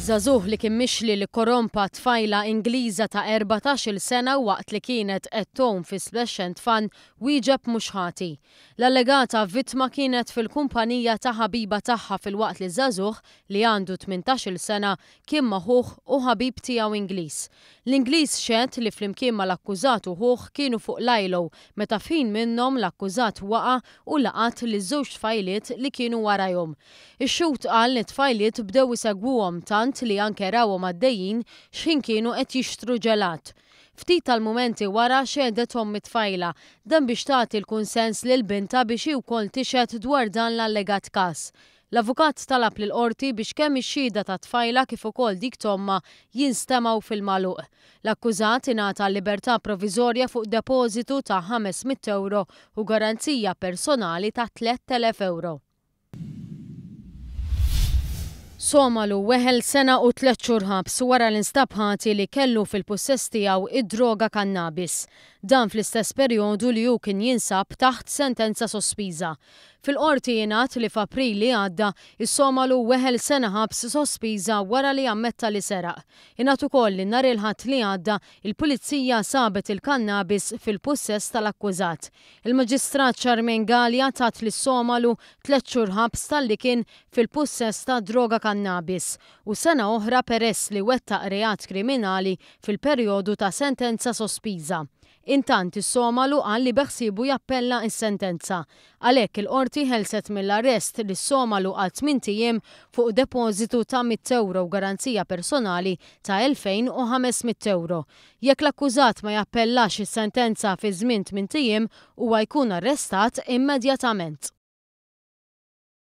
Żagħżugħ li kien mixli li korrompa tfajla Ingliża ta' 14-il sena waqt li kienet qed tgħum fi slush and fun wieġeb mhux ħati. L-allegata vittma kienet fil-kumpanija ta' ħabiba tagħha filwaqt li żagħżugħ li għandu 18-il sena kien magħhugh u ħabib tiegħu Ingliż. L-Ingliż xehed li flimkien mal-akkużat uħuh kienu fuq l-ajlow meta f'ħin minnhom l-akkużat waqa' u laqat li żewġ tfajliet li kienu warajhom. Ix-xhud qal li t-tfajliet bdew isegwuhom tant li anke rawhom għaddejjin x'ħin kienu qed jixtru ġelat. Ftit tal-mumenti wara xehdethom mit-tfajla dan biex tagħti l-kunsens lil bintha biex hi wkoll tixhed dwar dan l-allegat każ. L-avukat talab lill-qorti biex kemm ix-xhieda ta' tfajla kif ukoll dik t'omma jinstemaw fil-magħluq. L-akkużat ingħata libertà proviżorja fuq depożitu ta' €500 u garanzija personali ta' €3,000. Somalu weħel sena u 3 xhur ħabs wara l-instab ħati li kellu fil-possess tiegħu id-droga kannabis. Dan fl-istess perjodu li hu kien jinsab taħt sentenza sospiża. Fil-qorti jingħad li f'April li għadda is-Somalu weħel sena ħabs sospiża wara li ammetta li seraq. Ingħad ukoll li nhar il-Ħadd li għadda il-Pulizija sabet il-kannabis fil-possess tal-akkużat. Il-Maġistrat Charmaine Galea tat lis-Somalu 3 xhur ħabs talli kien fil-possess ta' droga kannabis u sena oħra peress li wettaq reat kriminali fil-perjodu ta' sentenza sospiża. Intant is-Somalu qal li beħsiebu jappella s-sentenza. Għalhekk il-qorti ħelset mill-arrest lis-Somalu għal 8 ijiem fuq depożitu ta' €100 u garanzija personali ta' €2,500. Jekk l-akkużat ma jappellax is-sentenza fi żmien 8 ijiem huwa jkun arrestat immedjatament.